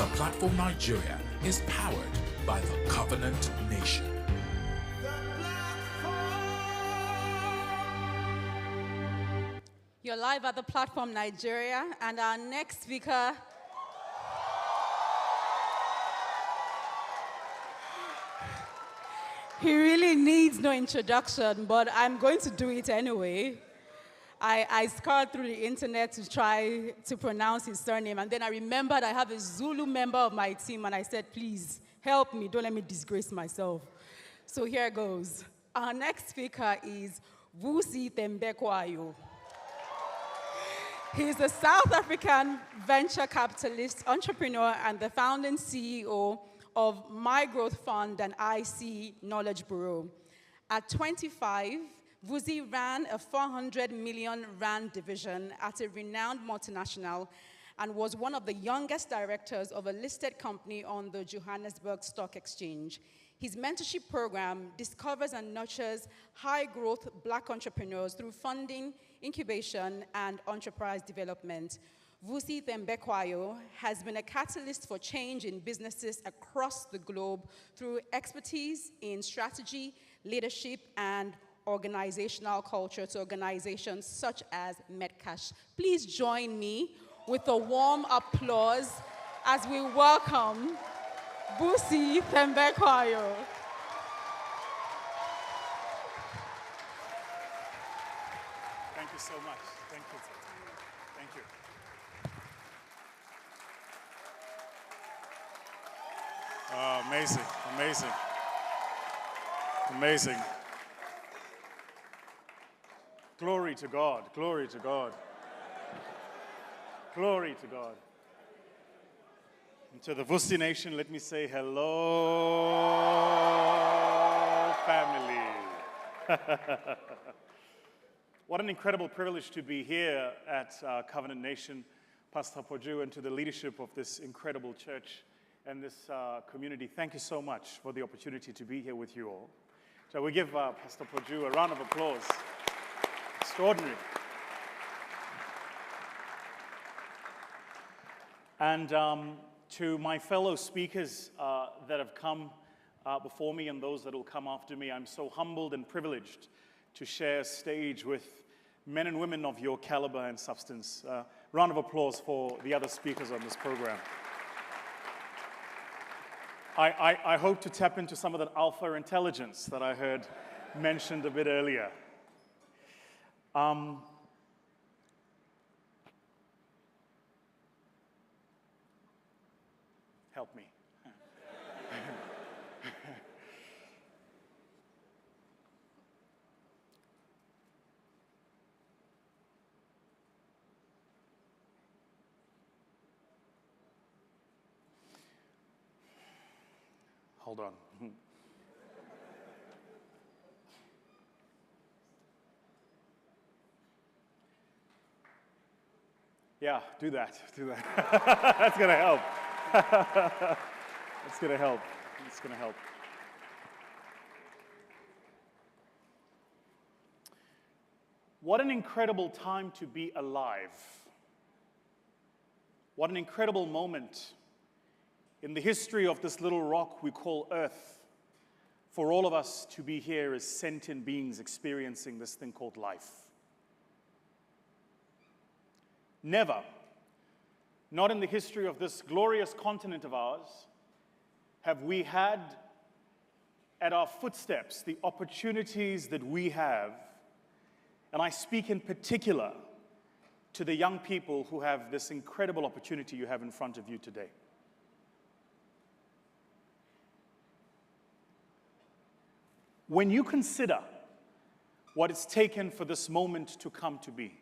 The Platform Nigeria is powered by the Covenant Nation. You're live at the Platform Nigeria, and our next speaker he really needs no introduction, but I'm going to do it anyway. I scoured through the internet to try to pronounce his surname, and then I remembered I have a Zulu member of my team, and I said, please, help me, don't let me disgrace myself. So here goes. Our next speaker is Vusi Thembekwayo. He's a South African venture capitalist, entrepreneur, and the founding CEO of My Growth Fund and IC Knowledge Bureau. At 25, Vusi ran a 400 million rand division at a renowned multinational and was one of the youngest directors of a listed company on the Johannesburg Stock Exchange. His mentorship program discovers and nurtures high-growth Black entrepreneurs through funding, incubation, and enterprise development. Vusi Thembekwayo has been a catalyst for change in businesses across the globe through expertise in strategy, leadership, and organizational culture to organizations such as Metcash. Please join me with a warm applause as we welcome Vusi Thembekwayo. Thank you so much. Thank you. Thank you. Oh, amazing, amazing, amazing. Glory to God, glory to God. Glory to God. And to the Vusi Nation, let me say hello, family. What an incredible privilege to be here at Covenant Nation, Pastor Poju, and to the leadership of this incredible church and this community. Thank you so much for the opportunity to be here with you all. Shall we give Pastor Poju a round of applause? Extraordinary. And to my fellow speakers that have come before me and those that will come after me, I'm so humbled and privileged to share a stage with men and women of your caliber and substance. Round of applause for the other speakers on this program. I hope to tap into some of that alpha intelligence that I heard mentioned a bit earlier. Help me. Hold on. Yeah, do that. That's going to help. That's going to help. It's going to help. What an incredible time to be alive. What an incredible moment in the history of this little rock we call Earth, for all of us to be here as sentient beings experiencing this thing called life. Never, not in the history of this glorious continent of ours, have we had at our footsteps the opportunities that we have, and I speak in particular to the young people who have this incredible opportunity you have in front of you today. When you consider what it's taken for this moment to come to be,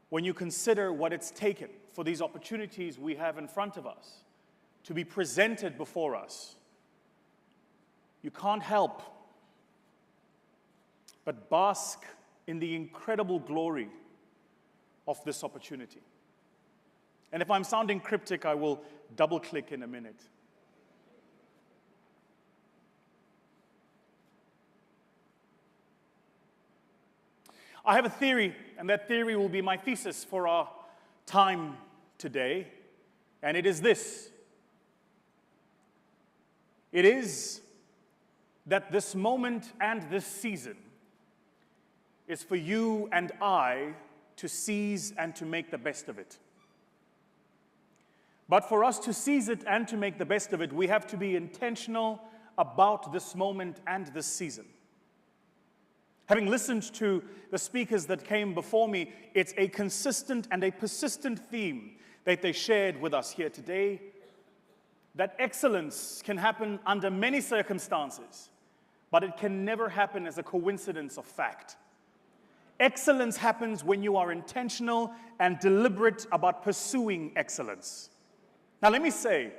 when you consider what it's taken for these opportunities we have in front of us to be presented before us, you can't help but bask in the incredible glory of this opportunity. And if I'm sounding cryptic, I will double-click in a minute. I have a theory, and that theory will be my thesis for our time today. And it is this. It is that this moment and this season is for you and I to seize and to make the best of it. But for us to seize it and to make the best of it, we have to be intentional about this moment and this season. Having listened to the speakers that came before me, it's a consistent and a persistent theme that they shared with us here today, that excellence can happen under many circumstances, but it can never happen as a coincidence of fact. Excellence happens when you are intentional and deliberate about pursuing excellence. Now let me say,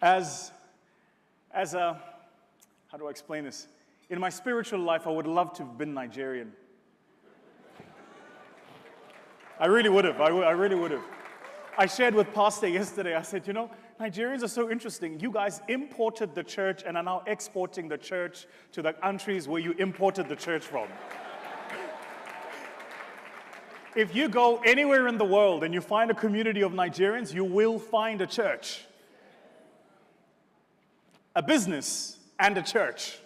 as a, how do I explain this? In my spiritual life, I would love to have been Nigerian. I really would have. I really would have. I shared with Pastor yesterday, I said, you know, Nigerians are so interesting. You guys imported the church and are now exporting the church to the countries where you imported the church from. If you go anywhere in the world and you find a community of Nigerians, you will find a church, a business, and a church.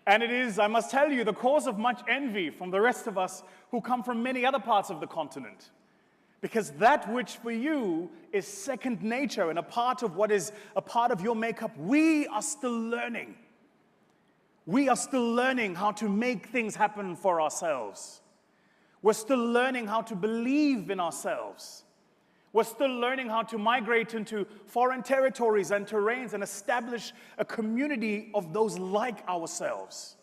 And it is, I must tell you, the cause of much envy from the rest of us who come from many other parts of the continent. Because that which for you is second nature and a part of what is a part of your makeup, we are still learning. We are still learning how to make things happen for ourselves. We're still learning how to believe in ourselves. We're still learning how to migrate into foreign territories and terrains and establish a community of those like ourselves.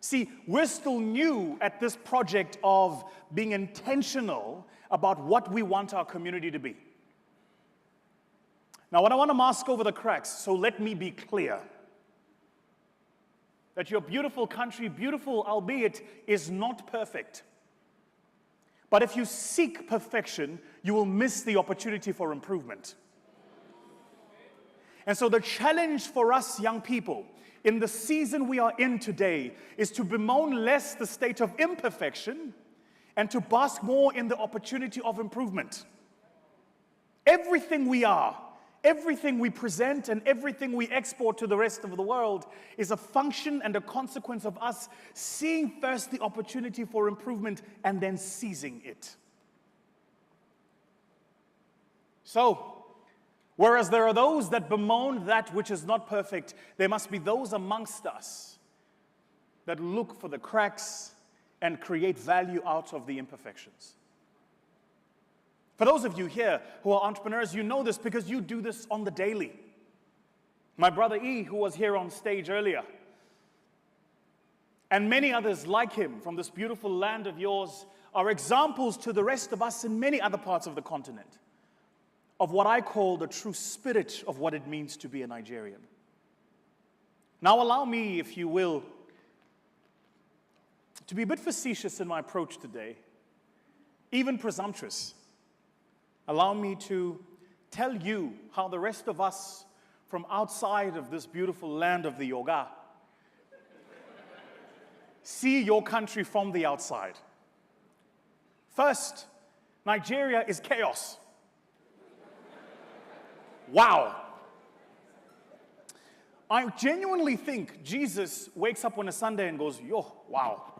See, we're still new at this project of being intentional about what we want our community to be. Now, what I want to mask over the cracks, so let me be clear, that your beautiful country, beautiful albeit, is not perfect. But if you seek perfection, you will miss the opportunity for improvement. And so the challenge for us young people in the season we are in today is to bemoan less the state of imperfection and to bask more in the opportunity of improvement. Everything we are, everything we present, and everything we export to the rest of the world is a function and a consequence of us seeing first the opportunity for improvement and then seizing it. So, whereas there are those that bemoan that which is not perfect, there must be those amongst us that look for the cracks and create value out of the imperfections. For those of you here who are entrepreneurs, you know this because you do this on the daily. My brother E, who was here on stage earlier, and many others like him from this beautiful land of yours are examples to the rest of us in many other parts of the continent of what I call the true spirit of what it means to be a Nigerian. Now allow me, if you will, to be a bit facetious in my approach today, even presumptuous. Allow me to tell you how the rest of us from outside of this beautiful land of the Yoga see your country from the outside. First, Nigeria is chaos. Wow. I genuinely think Jesus wakes up on a Sunday and goes, yo, wow.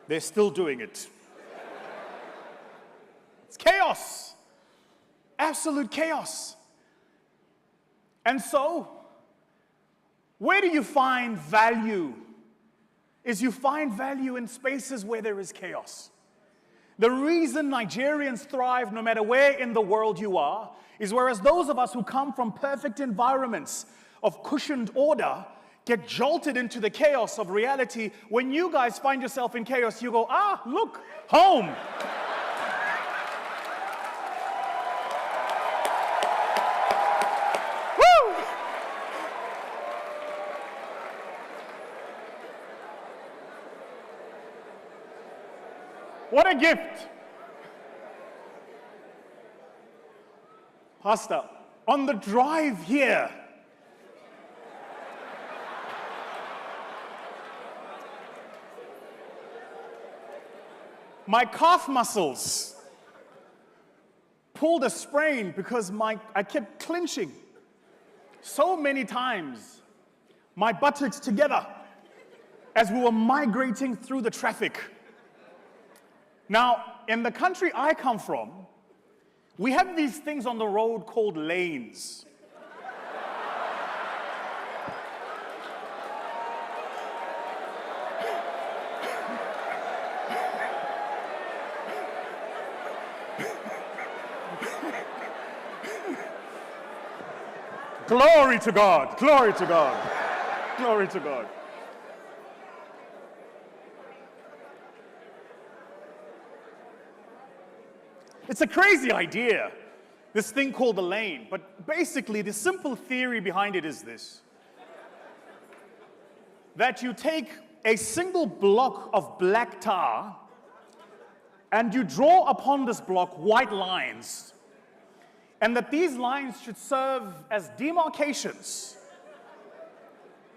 They're still doing it. It's chaos. Absolute chaos. And so, where do you find value? Is you find value in spaces where there is chaos. The reason Nigerians thrive no matter where in the world you are is whereas those of us who come from perfect environments of cushioned order get jolted into the chaos of reality. When you guys find yourself in chaos, you go, ah, look, home. Woo! What a gift. Pastor, on the drive here, my calf muscles pulled a sprain because I kept clinching so many times, my buttocks together, as we were migrating through the traffic. Now, in the country I come from, we have these things on the road called lanes. Glory to God, glory to God, glory to God. It's a crazy idea, this thing called the lane, but basically the simple theory behind it is this: that you take a single block of black tar and you draw upon this block white lines, and that these lines should serve as demarcations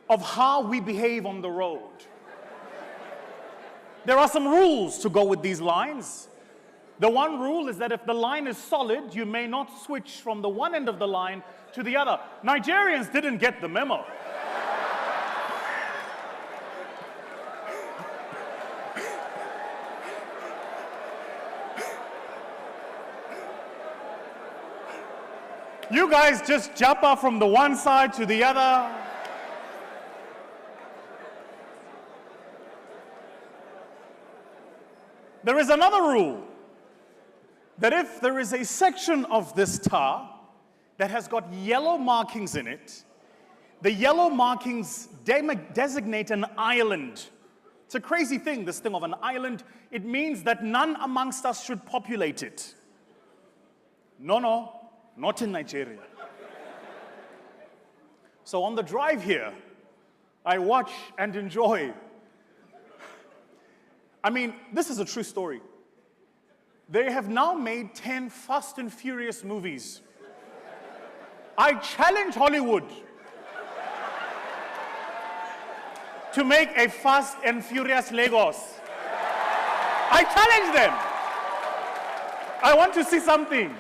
of how we behave on the road. There are some rules to go with these lines. The one rule is that if the line is solid, you may not switch from the one end of the line to the other. Nigerians didn't get the memo. You guys just jump up from the one side to the other. There is another rule, that if there is a section of this tar that has got yellow markings in it, the yellow markings designate an island. It's a crazy thing, this thing of an island. It means that none amongst us should populate it. No, not in Nigeria. So on the drive here, I watch and enjoy. I mean, this is a true story. They have now made 10 Fast and Furious movies. I challenge Hollywood to make a Fast and Furious Lagos. I challenge them. I want to see something.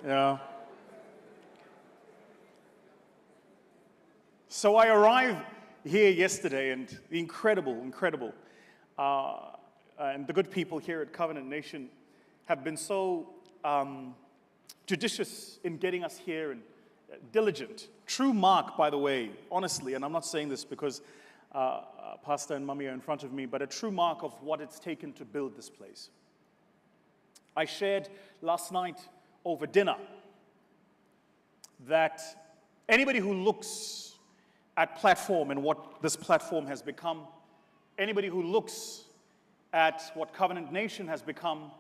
Yeah. So I arrived here yesterday, and the incredible, and the good people here at Covenant Nation have been so judicious in getting us here and diligent. True mark, by the way, honestly, and I'm not saying this because Pastor and Mummy are in front of me, but a true mark of what it's taken to build this place. I shared last night over dinner that anybody who looks at platform and what this platform has become, anybody who looks at what Covenant Nation has become,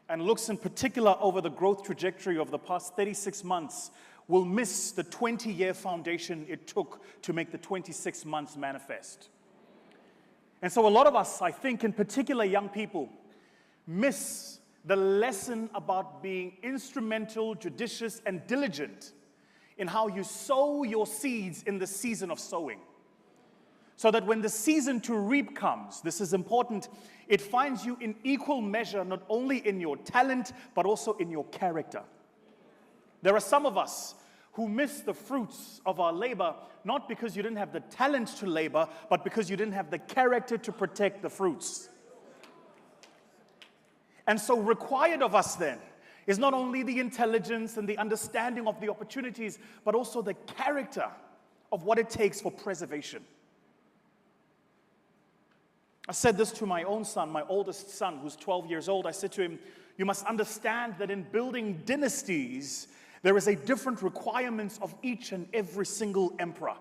and looks in particular over the growth trajectory of the past 36 months, will miss the 20-year foundation it took to make the 26 months manifest. And so a lot of us, I think in particular young people, miss the lesson about being instrumental, judicious, and diligent in how you sow your seeds in the season of sowing. So that when the season to reap comes, this is important, it finds you in equal measure, not only in your talent, but also in your character. There are some of us who miss the fruits of our labor, not because you didn't have the talent to labor, but because you didn't have the character to protect the fruits. And so required of us then is not only the intelligence and the understanding of the opportunities, but also the character of what it takes for preservation. I said this to my own son, my oldest son, who's 12 years old. I said to him, you must understand that in building dynasties, there is a different requirements of each and every single emperor.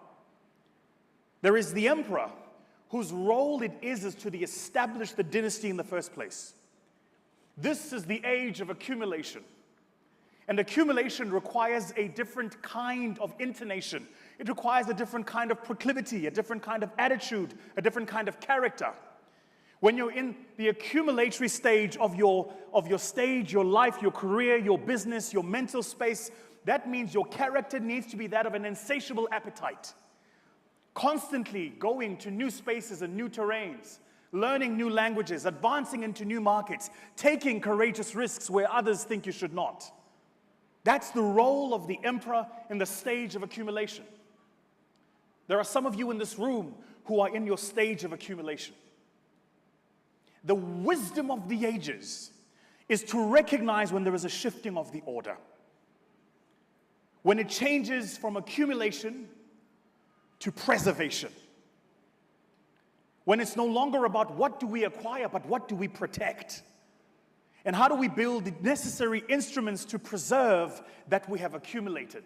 There is the emperor whose role it is to establish the dynasty in the first place. This is the age of accumulation. And accumulation requires a different kind of intonation. It requires a different kind of proclivity, a different kind of attitude, a different kind of character. When you're in the accumulatory stage of your stage, your life, your career, your business, your mental space, that means your character needs to be that of an insatiable appetite. Constantly going to new spaces and new terrains, learning new languages, advancing into new markets, taking courageous risks where others think you should not. That's the role of the emperor in the stage of accumulation. There are some of you in this room who are in your stage of accumulation. The wisdom of the ages is to recognize when there is a shifting of the order. When it changes from accumulation to preservation. When it's no longer about what do we acquire, but what do we protect? And how do we build the necessary instruments to preserve that we have accumulated?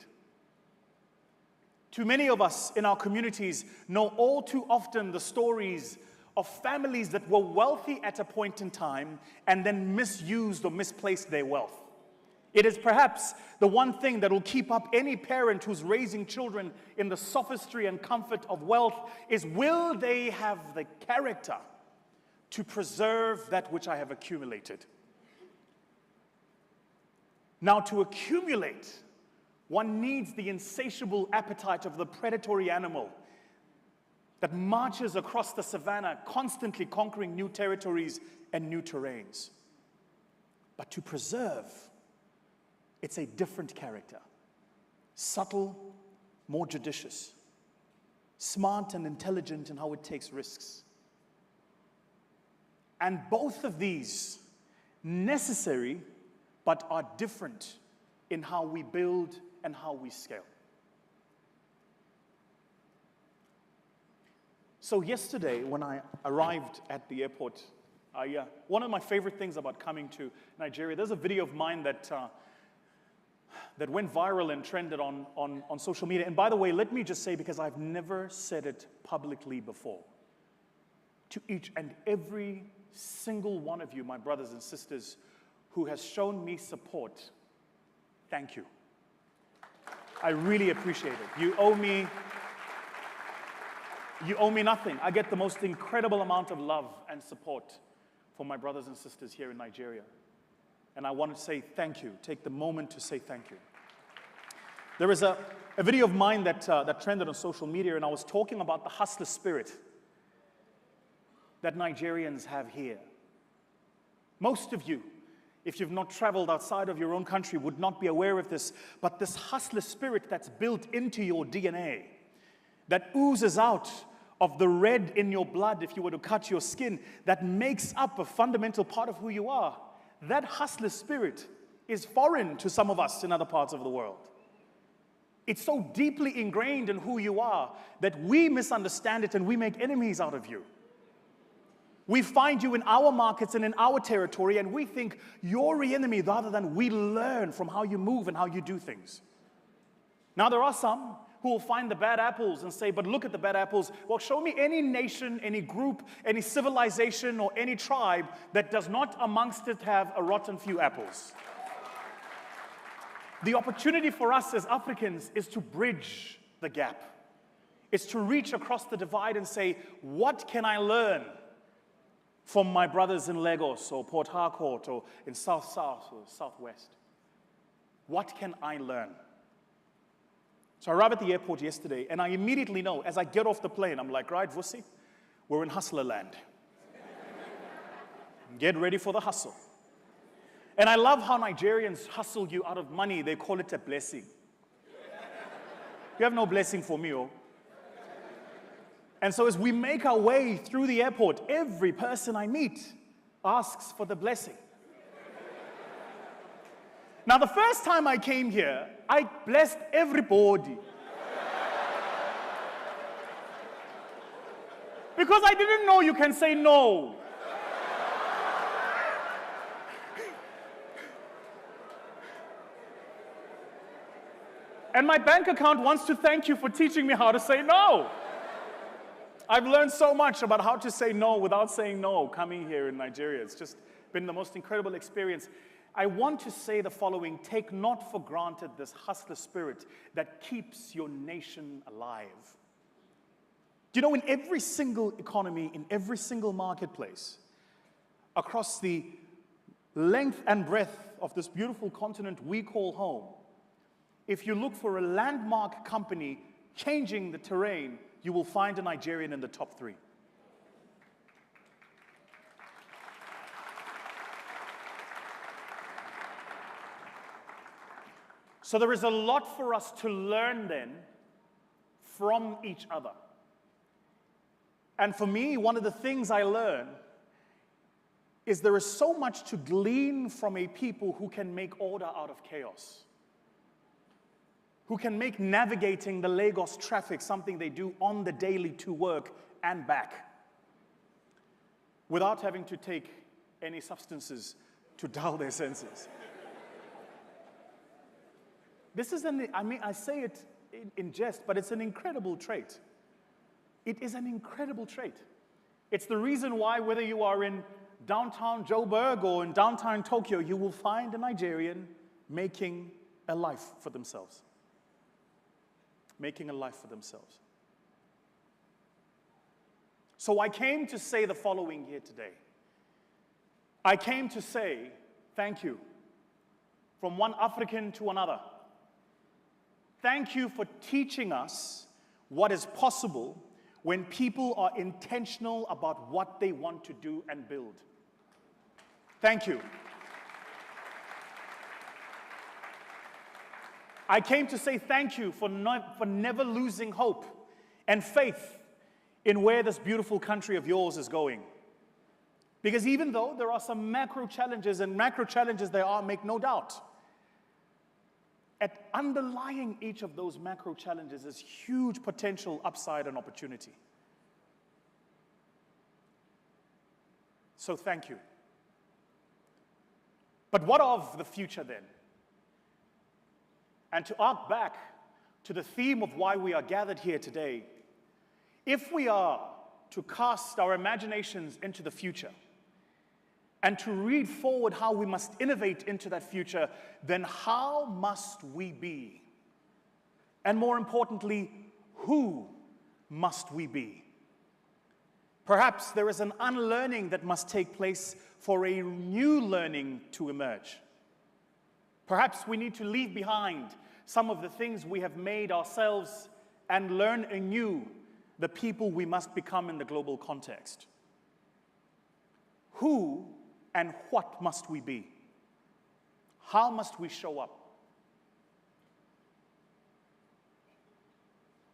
Too many of us in our communities know all too often the stories of families that were wealthy at a point in time and then misused or misplaced their wealth. It is perhaps the one thing that will keep up any parent who's raising children in the sophistry and comfort of wealth is, will they have the character to preserve that which I have accumulated? Now, to accumulate, one needs the insatiable appetite of the predatory animal that marches across the savannah, constantly conquering new territories and new terrains. But to preserve, it's a different character. Subtle, more judicious. Smart and intelligent in how it takes risks. And both of these, necessary, but are different in how we build and how we scale. So yesterday, when I arrived at the airport, one of my favorite things about coming to Nigeria, there's a video of mine that went viral and trended on social media. And by the way, let me just say, because I've never said it publicly before, to each and every single one of you, my brothers and sisters, who has shown me support, thank you. I really appreciate it. You owe me nothing. I get the most incredible amount of love and support from my brothers and sisters here in Nigeria. And I want to say thank you. Take the moment to say thank you. There is a video of mine that trended on social media, and I was talking about the hustler spirit that Nigerians have here. Most of you, if you've not traveled outside of your own country, would not be aware of this, but this hustler spirit that's built into your DNA, that oozes out of the red in your blood if you were to cut your skin, that makes up a fundamental part of who you are. That hustler spirit is foreign to some of us in other parts of the world. It's so deeply ingrained in who you are that we misunderstand it and we make enemies out of you. We find you in our markets and in our territory, and we think you're the enemy rather than we learn from how you move and how you do things. Now, there are some who will find the bad apples and say, but look at the bad apples. Well, show me any nation, any group, any civilization, or any tribe that does not amongst it have a rotten few apples. The opportunity for us as Africans is to bridge the gap. It's to reach across the divide and say, what can I learn from my brothers in Lagos or Port Harcourt or in South-South or Southwest? What can I learn? So I arrived at the airport yesterday, and I immediately know, as I get off the plane, I'm like, right, Vusi, we're in hustler land. Get ready for the hustle. And I love how Nigerians hustle you out of money. They call it a blessing. You have no blessing for me, oh. And so as we make our way through the airport, every person I meet asks for the blessing. Now, the first time I came here, I blessed everybody. Because I didn't know you can say no. And my bank account wants to thank you for teaching me how to say no. I've learned so much about how to say no without saying no coming here in Nigeria. It's just been the most incredible experience. I want to say the following: take not for granted this hustler spirit that keeps your nation alive. Do you know, in every single economy, in every single marketplace, across the length and breadth of this beautiful continent we call home, if you look for a landmark company changing the terrain, you will find a Nigerian in the top 3. So there is a lot for us to learn then from each other. And for me, one of the things I learn is there is so much to glean from a people who can make order out of chaos, who can make navigating the Lagos traffic something they do on the daily to work and back, without having to take any substances to dull their senses. This is I say it in jest, but it's an incredible trait. It is an incredible trait. It's the reason why, whether you are in downtown Joburg or in downtown Tokyo, you will find a Nigerian making a life for themselves. Making a life for themselves. So I came to say the following here today. I came to say thank you from one African to another. Thank you for teaching us what is possible when people are intentional about what they want to do and build. Thank you. I came to say thank you for never losing hope and faith in where this beautiful country of yours is going. Because even though there are some macro challenges, and macro challenges there are, make no doubt, at underlying each of those macro challenges is huge potential upside and opportunity. So thank you. But what of the future then? And to arc back to the theme of why we are gathered here today, if we are to cast our imaginations into the future and to read forward how we must innovate into that future, then how must we be? And more importantly, who must we be? Perhaps there is an unlearning that must take place for a new learning to emerge. Perhaps we need to leave behind some of the things we have made ourselves and learn anew the people we must become in the global context. Who and what must we be? How must we show up?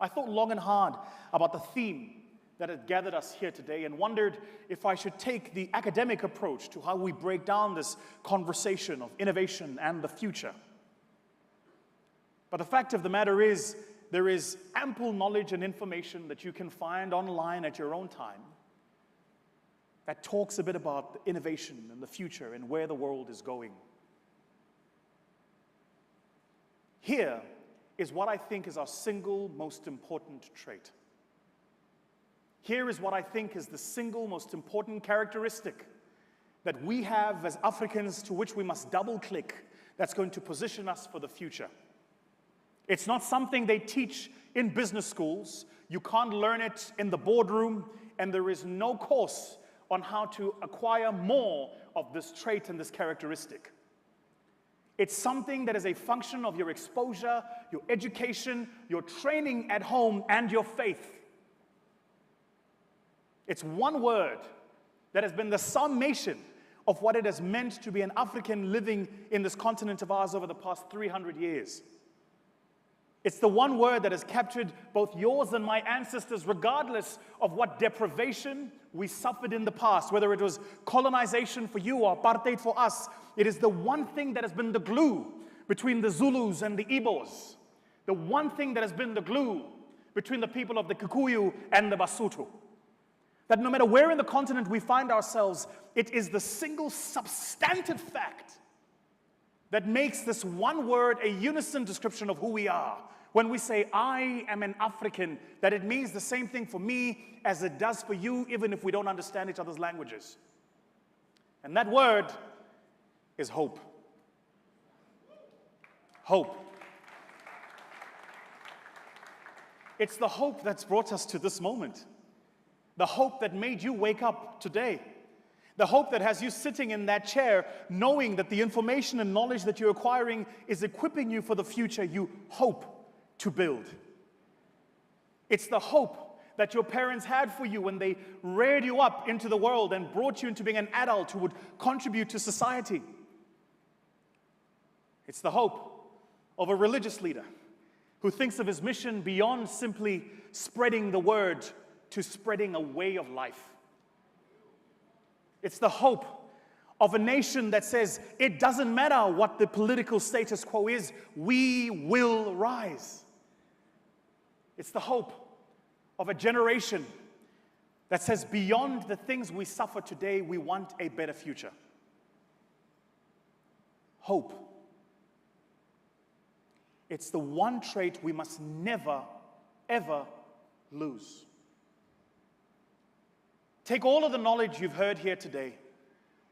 I thought long and hard about the theme that had gathered us here today and wondered if I should take the academic approach to how we break down this conversation of innovation and the future. But the fact of the matter is, there is ample knowledge and information that you can find online at your own time that talks a bit about the innovation and the future and where the world is going. Here is what I think is our single most important trait. Here is what I think is the single most important characteristic that we have as Africans, to which we must double-click, that's going to position us for the future. It's not something they teach in business schools. You can't learn it in the boardroom, and there is no course on how to acquire more of this trait and this characteristic. It's something that is a function of your exposure, your education, your training at home, and your faith. It's one word that has been the summation of what it has meant to be an African living in this continent of ours over the past 300 years. It's the one word that has captured both yours and my ancestors, regardless of what deprivation we suffered in the past, whether it was colonization for you or apartheid for us. It is the one thing that has been the glue between the Zulus and the Igbos, the one thing that has been the glue between the people of the Kikuyu and the Basotho. That no matter where in the continent we find ourselves, it is the single substantive fact that makes this one word a unison description of who we are. When we say, I am an African, that it means the same thing for me as it does for you, even if we don't understand each other's languages. And that word is hope. Hope. It's the hope that's brought us to this moment. The hope that made you wake up today. The hope that has you sitting in that chair, knowing that the information and knowledge that you're acquiring is equipping you for the future you hope to build. It's the hope that your parents had for you when they reared you up into the world and brought you into being an adult who would contribute to society. It's the hope of a religious leader who thinks of his mission beyond simply spreading the word to spreading a way of life. It's the hope of a nation that says, it doesn't matter what the political status quo is, we will rise. It's the hope of a generation that says, beyond the things we suffer today, we want a better future. Hope. It's the one trait we must never, ever lose. Take all of the knowledge you've heard here today,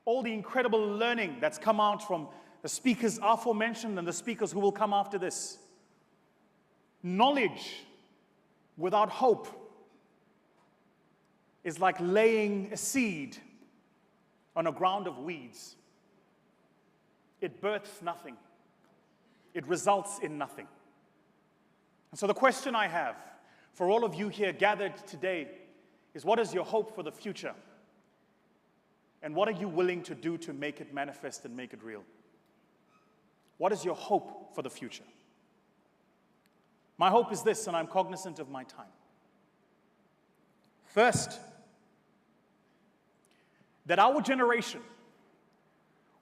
all the incredible learning that's come out from the speakers aforementioned and the speakers who will come after this. Knowledge without hope is like laying a seed on a ground of weeds. It births nothing. It results in nothing. And so the question I have for all of you here gathered today is, what is your hope for the future? And what are you willing to do to make it manifest and make it real? What is your hope for the future? My hope is this, and I'm cognizant of my time. First, that our generation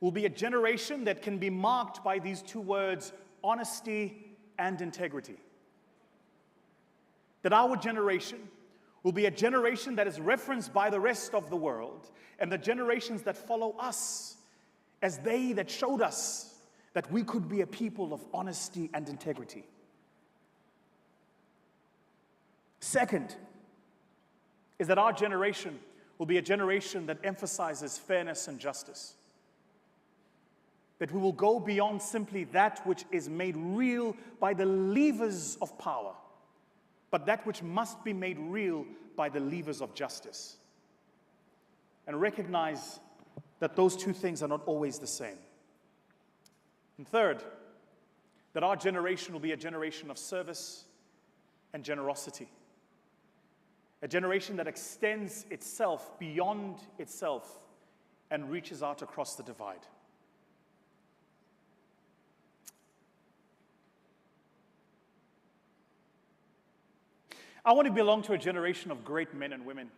will be a generation that can be marked by these two words, honesty and integrity. That our generation will be a generation that is referenced by the rest of the world and the generations that follow us as they that showed us that we could be a people of honesty and integrity. Second, is that our generation will be a generation that emphasizes fairness and justice. That we will go beyond simply that which is made real by the levers of power, but that which must be made real by the levers of justice. And recognize that those two things are not always the same. And third, that our generation will be a generation of service and generosity. A generation that extends itself beyond itself and reaches out across the divide. I want to belong to a generation of great men and women.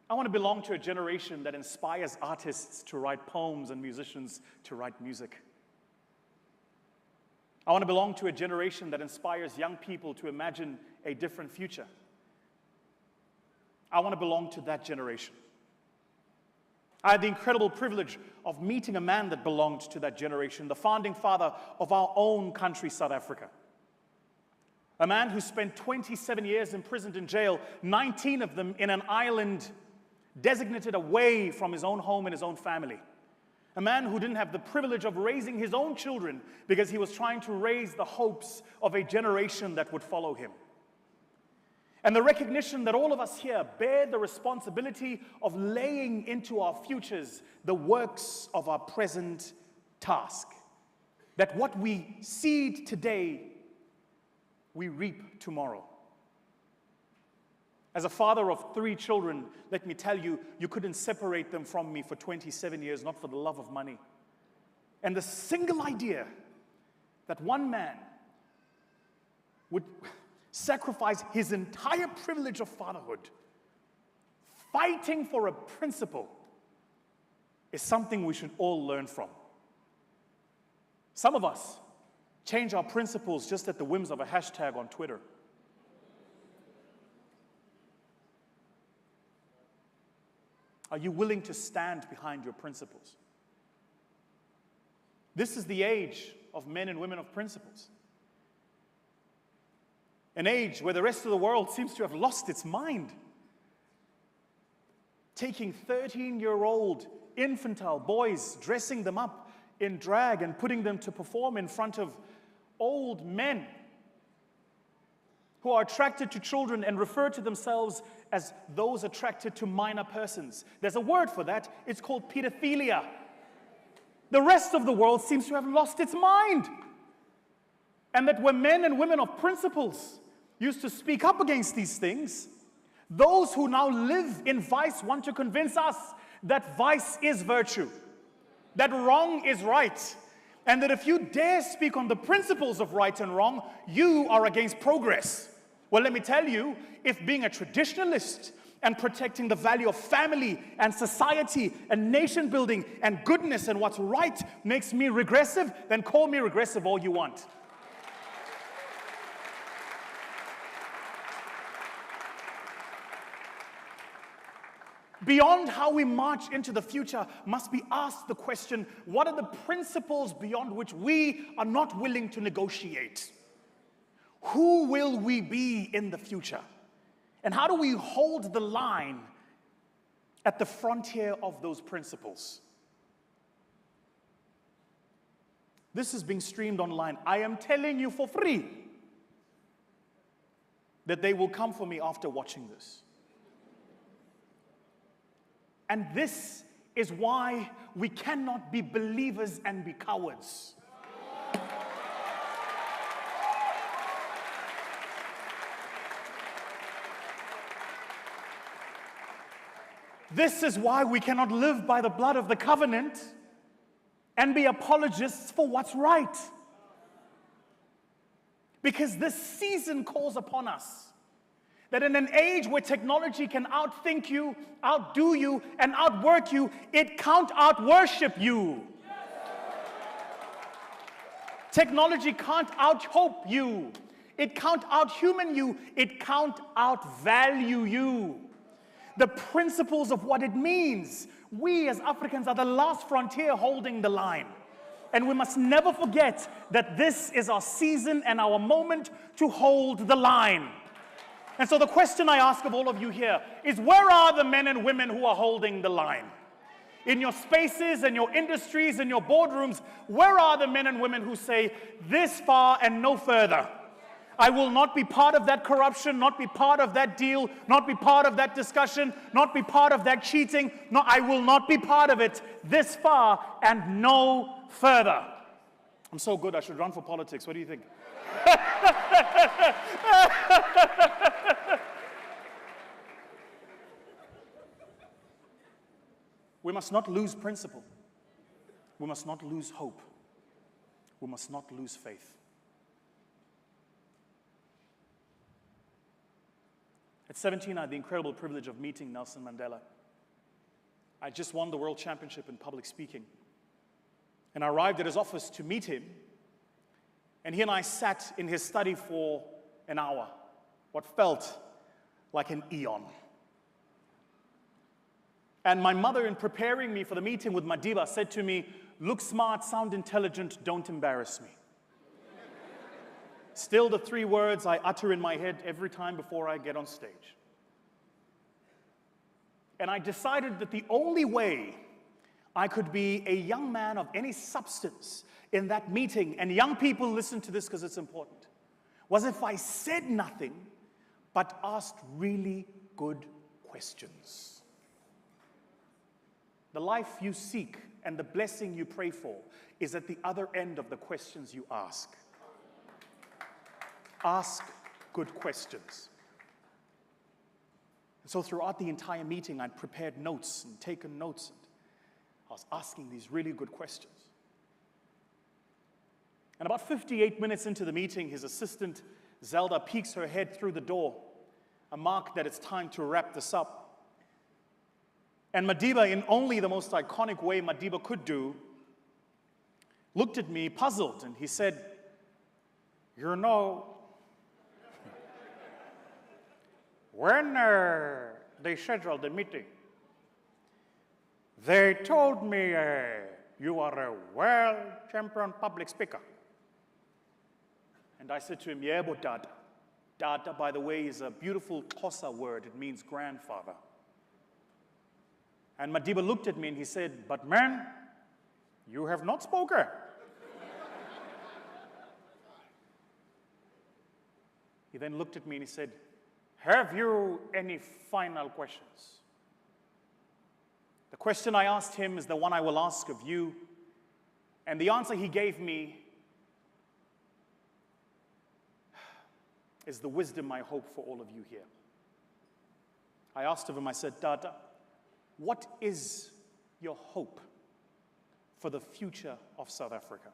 I want to belong to a generation that inspires artists to write poems and musicians to write music. I want to belong to a generation that inspires young people to imagine a different future. I want to belong to that generation. I had the incredible privilege of meeting a man that belonged to that generation, the founding father of our own country, South Africa. A man who spent 27 years imprisoned in jail, 19 of them in an island designated away from his own home and his own family. A man who didn't have the privilege of raising his own children because he was trying to raise the hopes of a generation that would follow him. And the recognition that all of us here bear the responsibility of laying into our futures the works of our present task. That what we seed today, we reap tomorrow. As a father of 3 children, let me tell you, you couldn't separate them from me for 27 years, not for the love of money. And the single idea that one man would sacrifice his entire privilege of fatherhood, fighting for a principle, is something we should all learn from. Some of us change our principles just at the whims of a hashtag on Twitter. Are you willing to stand behind your principles? This is the age of men and women of principles. An age where the rest of the world seems to have lost its mind. Taking 13-year-old infantile boys, dressing them up in drag and putting them to perform in front of old men. who are attracted to children and refer to themselves as those attracted to minor persons. There's a word for that. It's called pedophilia. The rest of the world seems to have lost its mind. And that when men and women of principles used to speak up against these things, those who now live in vice want to convince us that vice is virtue, that wrong is right, and that if you dare speak on the principles of right and wrong, you are against progress. Well, let me tell you, if being a traditionalist and protecting the value of family and society and nation building and goodness and what's right makes me regressive, then call me regressive all you want. Beyond how we march into the future must be asked the question, what are the principles beyond which we are not willing to negotiate? Who will we be in the future? And how do we hold the line at the frontier of those principles? This is being streamed online. I am telling you for free that they will come for me after watching this. And this is why we cannot be believers and be cowards. This is why we cannot live by the blood of the covenant and be apologists for what's right. Because this season calls upon us that in an age where technology can outthink you, outdo you, and outwork you, it can't outworship you. Technology can't outhope you. It can't outhuman you. It can't outvalue you. The principles of what it means. We as Africans are the last frontier holding the line. And we must never forget that this is our season and our moment to hold the line. And so the question I ask of all of you here is, where are the men and women who are holding the line? In your spaces and your industries and your boardrooms, where are the men and women who say, this far and no further? I will not be part of that corruption, not be part of that deal, not be part of that discussion, not be part of that cheating. No, I will not be part of it this far and no further. I'm so good, I should run for politics. What do you think? We must not lose principle. We must not lose hope. We must not lose faith. At 17, I had the incredible privilege of meeting Nelson Mandela. I just won the world championship in public speaking. And I arrived at his office to meet him. And he and I sat in his study for an hour, what felt like an eon. And my mother, in preparing me for the meeting with Madiba, said to me, look smart, sound intelligent, don't embarrass me. Still the 3 words I utter in my head every time before I get on stage. And I decided that the only way I could be a young man of any substance in that meeting, and young people listen to this because it's important, was if I said nothing but asked really good questions. The life you seek and the blessing you pray for is at the other end of the questions you ask. Ask good questions. And so throughout the entire meeting, I'd prepared notes and taken notes. And I was asking these really good questions. And about 58 minutes into the meeting, his assistant, Zelda, peeks her head through the door, a mark that it's time to wrap this up. And Madiba, in only the most iconic way Madiba could do, looked at me puzzled, and he said, you know, when they scheduled the meeting, they told me you are a world champion public speaker. And I said to him, yebo tata. Tata, by the way, is a beautiful Xhosa word. It means grandfather. And Madiba looked at me and he said, but man, you have not spoken. He then looked at me and he said, "Have you any final questions?" The question I asked him is the one I will ask of you. And the answer he gave me is the wisdom I hope for all of you here. I asked of him, I said, "Tata, what is your hope for the future of South Africa?"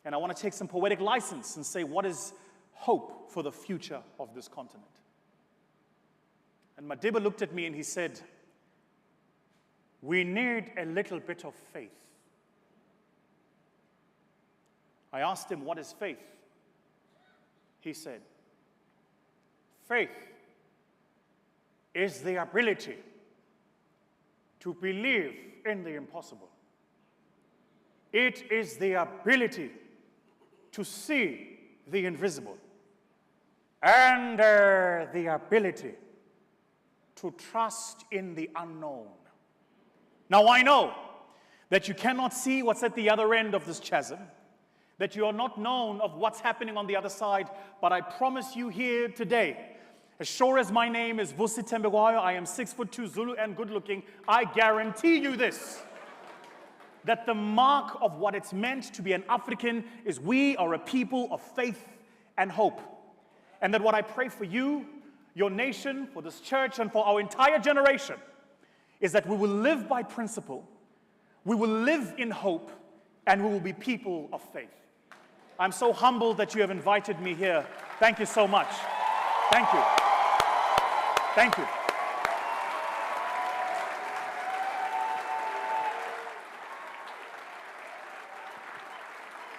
And I want to take some poetic license and say, what is hope for the future of this continent? And Madiba looked at me and he said, "We need a little bit of faith." I asked him, "What is faith?" He said, "Faith is the ability to believe in the impossible. It is the ability to see the invisible and the ability to trust in the unknown." Now, I know that you cannot see what's at the other end of this chasm, that you are not known of what's happening on the other side, but I promise you here today, as sure as my name is Vusi Thembekwayo, I am 6'2" Zulu and good looking, I guarantee you this, that the mark of what it's meant to be an African is we are a people of faith and hope. And that what I pray for you, your nation, for this church, and for our entire generation is that we will live by principle, we will live in hope, and we will be people of faith. I'm so humbled that you have invited me here. Thank you so much. Thank you. Thank you.